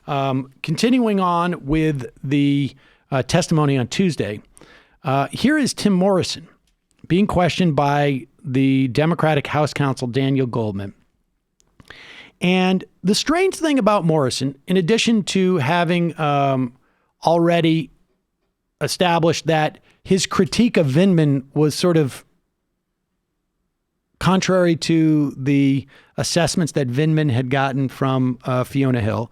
Continuing on with the testimony on Tuesday, here is Tim Morrison being questioned by the Democratic House Counsel Daniel Goldman. And the strange thing about Morrison, in addition to having already established that his critique of Vindman was sort of contrary to the assessments that Vindman had gotten from Fiona Hill,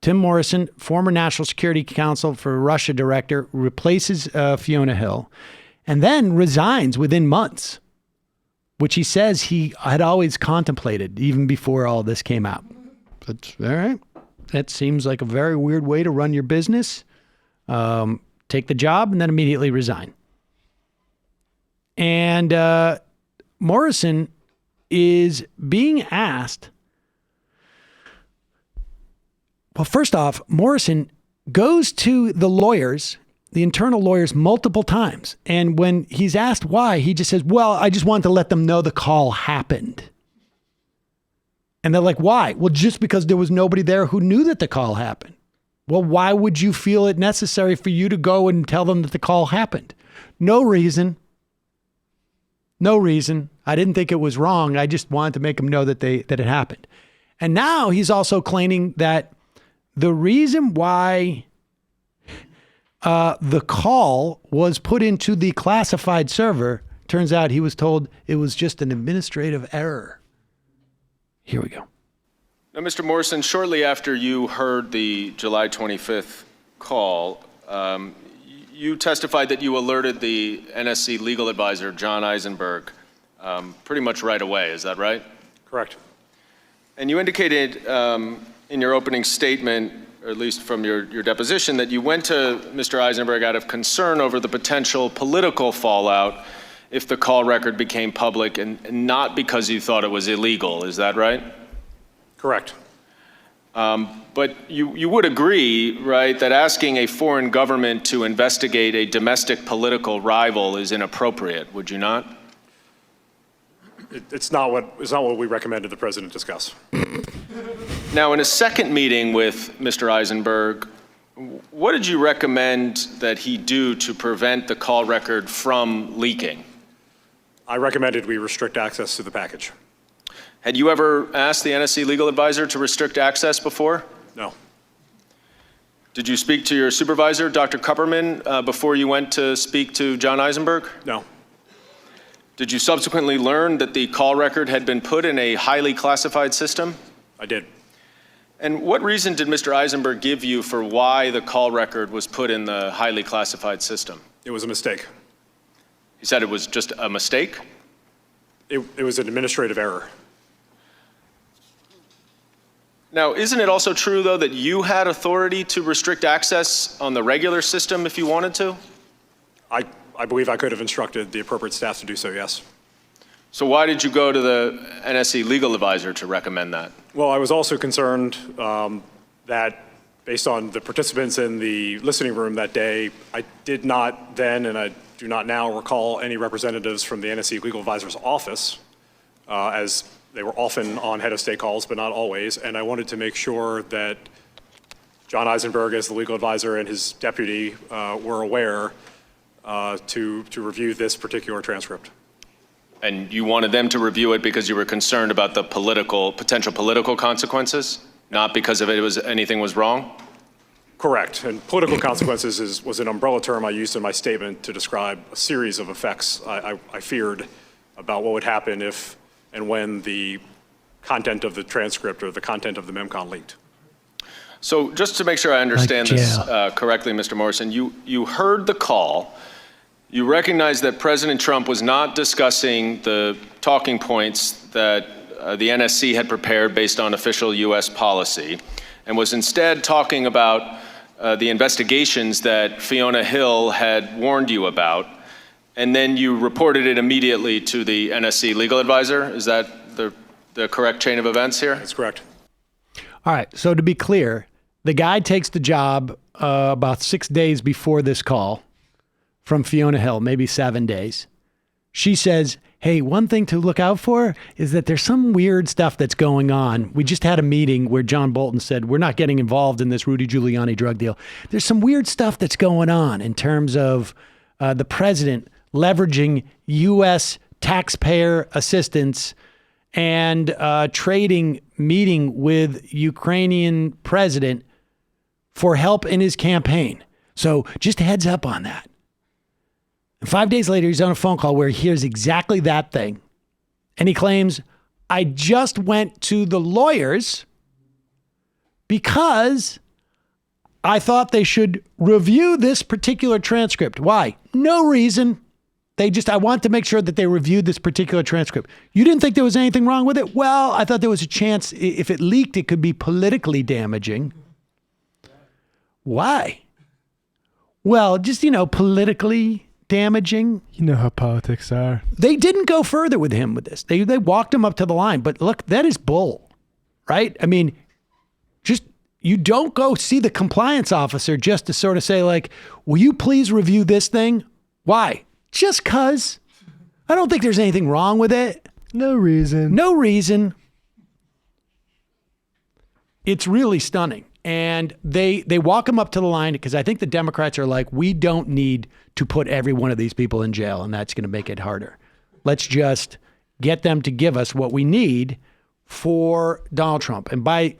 Tim Morrison, former National Security Council for Russia director, replaces Fiona Hill and then resigns within months, which he says he had always contemplated even before all this came out. But all right, that seems like a very weird way to run your business. Take the job and then immediately resign. And Morrison is being asked. Well, first off, Morrison goes to the lawyers, the internal lawyers, multiple times. And when he's asked why, he just says, well, I just wanted to let them know the call happened. And they're like, why? Well, just because there was nobody there who knew that the call happened. Well, why would you feel it necessary for you to go and tell them that the call happened? No reason. No reason. I didn't think it was wrong. I just wanted to make them know that it happened. And now he's also claiming that the reason why the call was put into the classified server, turns out he was told it was just an administrative error. Here we go. Now, Mr. Morrison, shortly after you heard the July 25th call, you testified that you alerted the NSC legal advisor, John Eisenberg, pretty much right away. Is that right? Correct. And you indicated in your opening statement, or at least from your deposition, that you went to Mr. Eisenberg out of concern over the potential political fallout if the call record became public and not because you thought it was illegal. Is that right? Correct. But you would agree, right, that asking a foreign government to investigate a domestic political rival is inappropriate, would you not? It's not what we recommended the president discuss. Now, in a second meeting with Mr. Eisenberg, what did you recommend that he do to prevent the call record from leaking? I recommended we restrict access to the package. Had you ever asked the NSC legal advisor to restrict access before? No. Did you speak to your supervisor, Dr. Kupperman, before you went to speak to John Eisenberg? No. Did you subsequently learn that the call record had been put in a highly classified system? I did. And what reason did Mr. Eisenberg give you for why the call record was put in the highly classified system? It was a mistake. He said it was just a mistake? It was an administrative error. Now, isn't it also true, though, that you had authority to restrict access on the regular system if you wanted to? I believe I could have instructed the appropriate staff to do so, yes. So why did you go to the NSC legal advisor to recommend that? Well, I was also concerned that based on the participants in the listening room that day, I did not then, and I do not now recall any representatives from the NSC legal advisor's office, as they were often on head of state calls, but not always. And I wanted to make sure that John Eisenberg, as the legal advisor, and his deputy were aware to review this particular transcript. And you wanted them to review it because you were concerned about the potential political consequences, not because of anything was wrong? Correct. And political consequences was an umbrella term I used in my statement to describe a series of effects I feared about what would happen if and when the content of the transcript or the content of the MEMCON leaked. So just to make sure I understand this correctly, Mr. Morrison, you heard the call. You recognize that President Trump was not discussing the talking points that the NSC had prepared based on official U.S. policy, and was instead talking about the investigations that Fiona Hill had warned you about, and then you reported it immediately to the NSC legal advisor. Is that the correct chain of events here? That's correct. All right, so to be clear, the guy takes the job about 6 days before this call from Fiona Hill, maybe 7 days. She says, hey, one thing to look out for is that there's some weird stuff that's going on. We just had a meeting where John Bolton said, we're not getting involved in this Rudy Giuliani drug deal. There's some weird stuff that's going on in terms of the president leveraging U.S. taxpayer assistance and meeting with Ukrainian president for help in his campaign. So just a heads up on that. And 5 days later, he's on a phone call where he hears exactly that thing. And he claims, I just went to the lawyers because I thought they should review this particular transcript. Why? No reason. I want to make sure that they reviewed this particular transcript. You didn't think there was anything wrong with it? Well, I thought there was a chance if it leaked, it could be politically damaging. Why? Well, just, politically damaging. You know how politics are. They didn't go further with him with this. They walked him up to the line. But look, that is bull, right? I mean, you don't go see the compliance officer just to sort of say, like, will you please review this thing? Why? Just 'cause. I don't think there's anything wrong with it. No reason. No reason. It's really stunning. And they walk him up to the line because I think the Democrats are like, we don't need to put every one of these people in jail, and that's going to make it harder. Let's just get them to give us what we need for Donald Trump. And by